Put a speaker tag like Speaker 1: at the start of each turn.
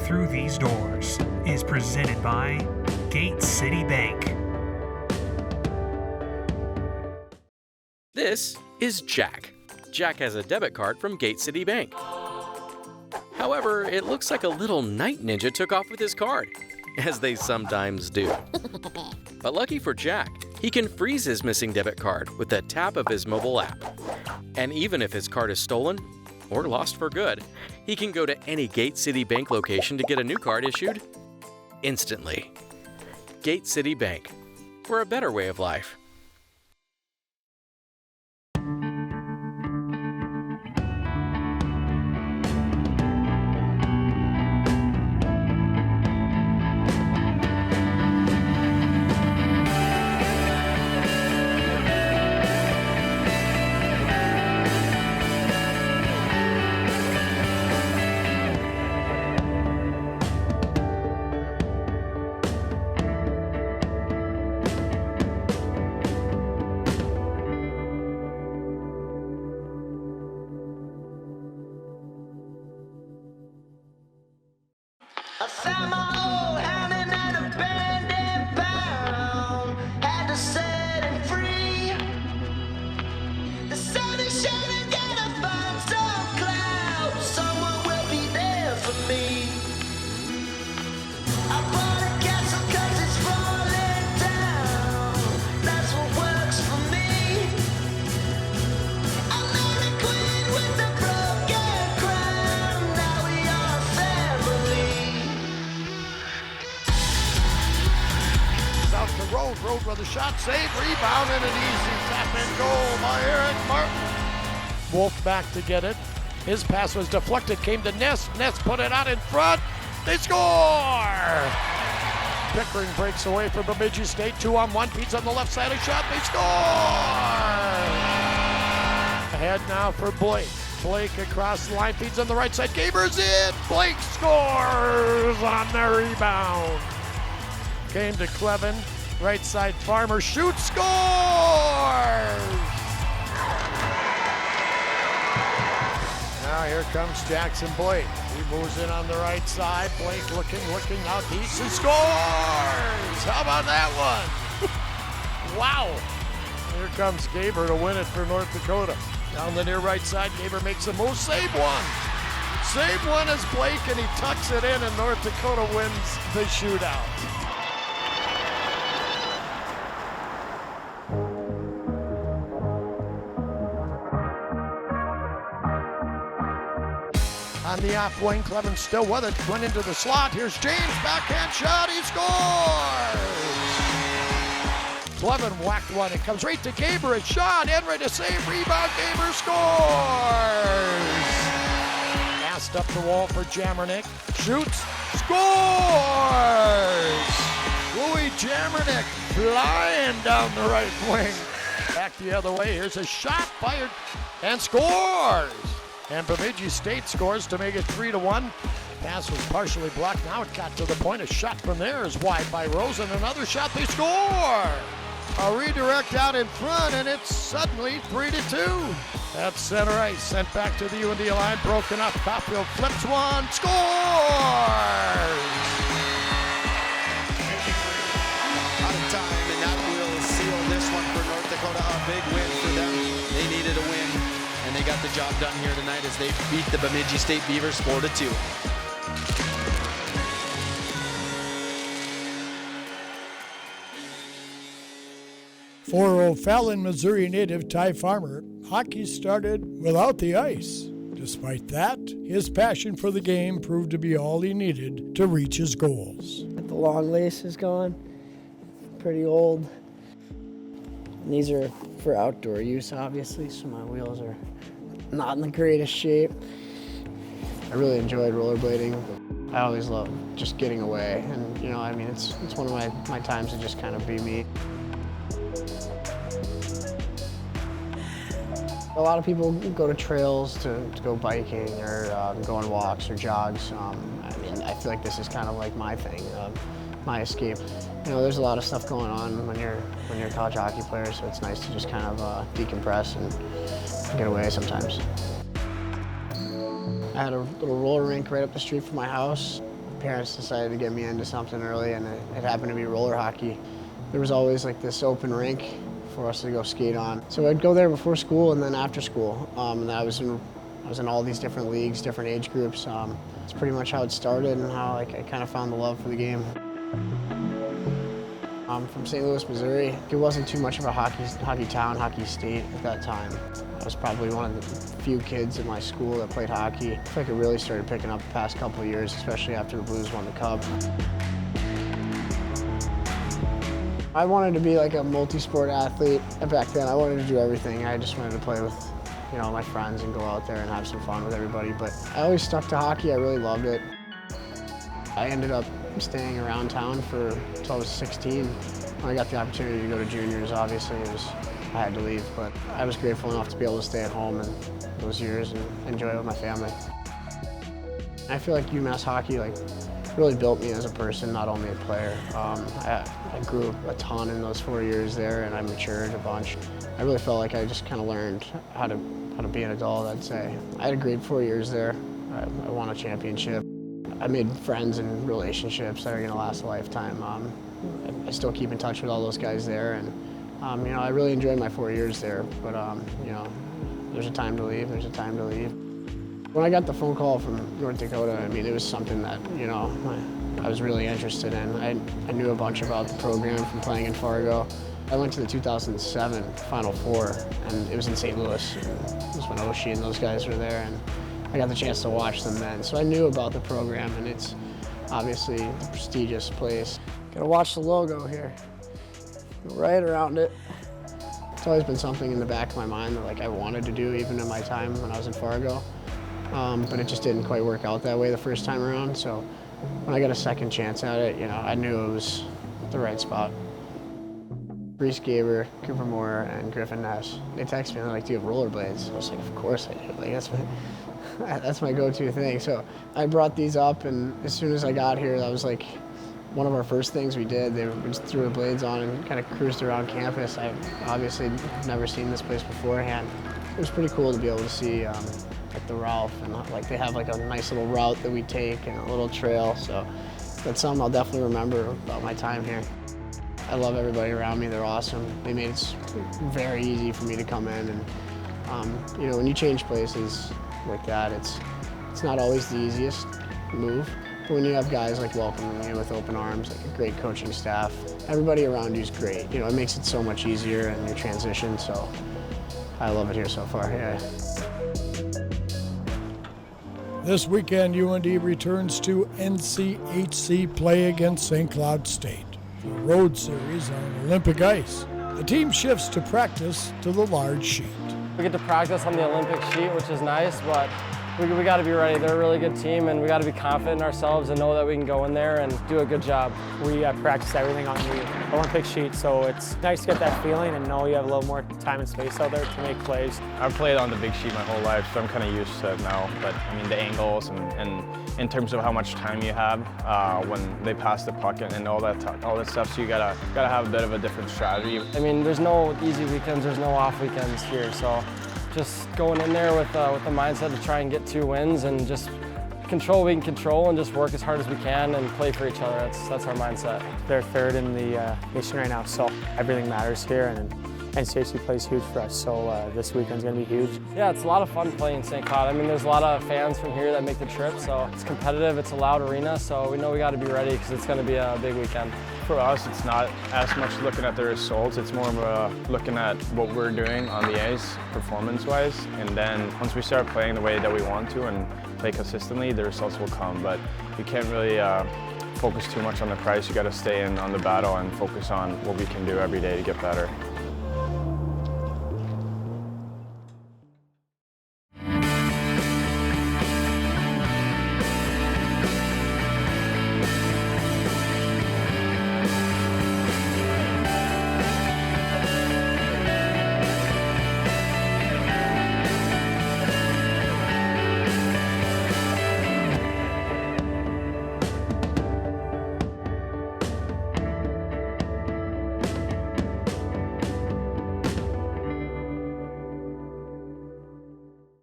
Speaker 1: through these doors is presented by Gate City Bank.
Speaker 2: This is Jack. Jack has a debit card from Gate City Bank. However, it looks like a little night ninja took off with his card, as they sometimes do. But lucky for Jack, he can freeze his missing debit card with a tap of his mobile app. And even if his card is stolen or lost for good, he can go to any Gate City Bank location to get a new card issued instantly. Gate City Bank, for a better way of life.
Speaker 3: I found my old hand in an abandoned pound. Had to set him free. The sun is shining, gotta find some clouds. Someone will be there for me. I bought a castle 'cause it's falling down. That's what works for me. I'm not a queen with a broken crown. Now we are family.
Speaker 4: Out to Road with a shot, save, rebound, and an easy tap-in goal by Eric Martin. Wolf back to get it. His pass was deflected, came to Ness. Ness put it out in front. They score! Pickering breaks away from Bemidji State. 2-on-1, feeds on the left side, a shot, they score! Ahead now for Blake. Blake across the line, feeds on the right side. Gaber's in! Blake scores on the rebound. Came to Clevin, right side Farmer, shoots, scores! Now here comes Jackson Blake. He moves in on the right side. Blake looking out deep, and scores! How about that one? Wow! Here comes Gaber to win it for North Dakota. Down the near right side, Gaber makes a move, save one! Save one as Blake, and he tucks it in, and North Dakota wins the shootout. On the off wing, Clevin still with it, went into the slot. Here's James, backhand shot, he scores! Clevin whacked one, it comes right to Gaber, a shot, Enry to save, rebound, Gaber scores! Passed up the wall for Jamernick, shoots, scores! Louis Jamernick flying down the right wing. Back the other way, here's a shot fired, and scores! And Bemidji State scores to make it 3-1. Pass was partially blocked. Now it got to the point. A shot from there is wide by Rose, and another shot. They score! A redirect out in front, and it's suddenly 3-2. That's center ice. Sent back to the UND line. Broken up. Caulfield flips one. Scores!
Speaker 5: Out of time, and that will seal this one for North Dakota. A big win for them. They needed a win. And they got the job done here tonight as they beat the Bemidji State Beavers 4-2.
Speaker 6: For O'Fallon, Missouri native Ty Farmer, hockey started without the ice. Despite that, his passion for the game proved to be all he needed to reach his goals.
Speaker 7: The long lace is gone, pretty old. And these are for outdoor use, obviously, so my wheels are not in the greatest shape. I really enjoyed rollerblading. I always love just getting away, and it's one of my times to just kind of be me. A lot of people go to trails to go biking or go on walks or jogs. I feel like this is kind of like my thing, my escape. There's a lot of stuff going on when you're a college hockey player, so it's nice to just kind of decompress and get away sometimes. I had a little roller rink right up the street from my house. parents decided to get me into something early, and it happened to be roller hockey. There was always like this open rink for us to go skate on. So I'd go there before school and then after school. And I was in all these different leagues, different age groups. It's pretty much how it started and how I kind of found the love for the game. I'm from St. Louis, Missouri. It wasn't too much of a hockey town, hockey state at that time. I was probably one of the few kids in my school that played hockey. I feel like it really started picking up the past couple of years, especially after the Blues won the Cup. I wanted to be like a multi-sport athlete. Back then, I wanted to do everything. I just wanted to play with, my friends and go out there and have some fun with everybody. But I always stuck to hockey. I really loved it. I ended up staying around town until I was 16. When I got the opportunity to go to juniors, obviously I had to leave, but I was grateful enough to be able to stay at home in those years and enjoy it with my family. I feel like UMass hockey really built me as a person, not only a player. I grew a ton in those 4 years there, and I matured a bunch. I really felt like I just kind of learned how to be an adult, I'd say. I had a great 4 years there. I won a championship. I made friends and relationships that are going to last a lifetime. I still keep in touch with all those guys there, and I really enjoyed my 4 years there. But there's a time to leave. There's a time to leave. When I got the phone call from North Dakota, it was something that I was really interested in. I knew a bunch about the program from playing in Fargo. I went to the 2007 Final Four, and it was in St. Louis. It was when Oshie and those guys were there, and I got the chance to watch them then. So I knew about the program, and it's obviously a prestigious place. Gotta watch the logo here, right around it. It's always been something in the back of my mind that I wanted to do even in my time when I was in Fargo. But it just didn't quite work out that way the first time around. So when I got a second chance at it, I knew it was the right spot. Reese Gaber, Cooper Moore, and Griffin Ness. They texted me and they're like, "Do you have rollerblades?" I was like, "Of course I do." That's my go-to thing. So I brought these up, and as soon as I got here, that was one of our first things we did. We just threw the blades on and kind of cruised around campus. I obviously never seen this place beforehand. It was pretty cool to be able to see the Ralph, and they have a nice little route that we take and a little trail. So that's something I'll definitely remember about my time here. I love everybody around me. They're awesome. They made it very easy for me to come in, and when you change places like that, it's not always the easiest move. But when you have guys welcoming you with open arms, a great coaching staff, everybody around you is great. It makes it so much easier in your transition. So I love it here so far. Yeah.
Speaker 6: This weekend, UND returns to NCHC play against St. Cloud State. The road series on Olympic ice. The team shifts to practice to the large sheet.
Speaker 8: We get to practice on the Olympic sheet, which is nice, but we got to be ready. They're a really good team, and we got to be confident in ourselves and know that we can go in there and do a good job.
Speaker 9: We practice everything on the Olympic sheet, so it's nice to get that feeling and know you have a little more time and space out there to make plays.
Speaker 10: I've played on the big sheet my whole life, so I'm kind of used to it now. But the angles and in terms of how much time you have when they pass the puck and all that stuff, so you gotta have a bit of a different strategy.
Speaker 8: There's no easy weekends, there's no off weekends here, so just going in there with the mindset to try and get 2 wins and just control what we can control and just work as hard as we can and play for each other. That's our mindset.
Speaker 9: They're third in the nation right now, so everything matters here, and NCHC plays huge for us, so this weekend's going to be huge.
Speaker 8: Yeah, it's a lot of fun playing in St. Cloud. There's a lot of fans from here that make the trip, so it's competitive, it's a loud arena, so we know we got to be ready because it's going to be a big weekend.
Speaker 10: For us, it's not as much looking at the results, it's more of looking at what we're doing on the ice performance-wise, and then once we start playing the way that we want to and play consistently, the results will come, but you can't really focus too much on the price. You got to stay in on the battle and focus on what we can do every day to get better.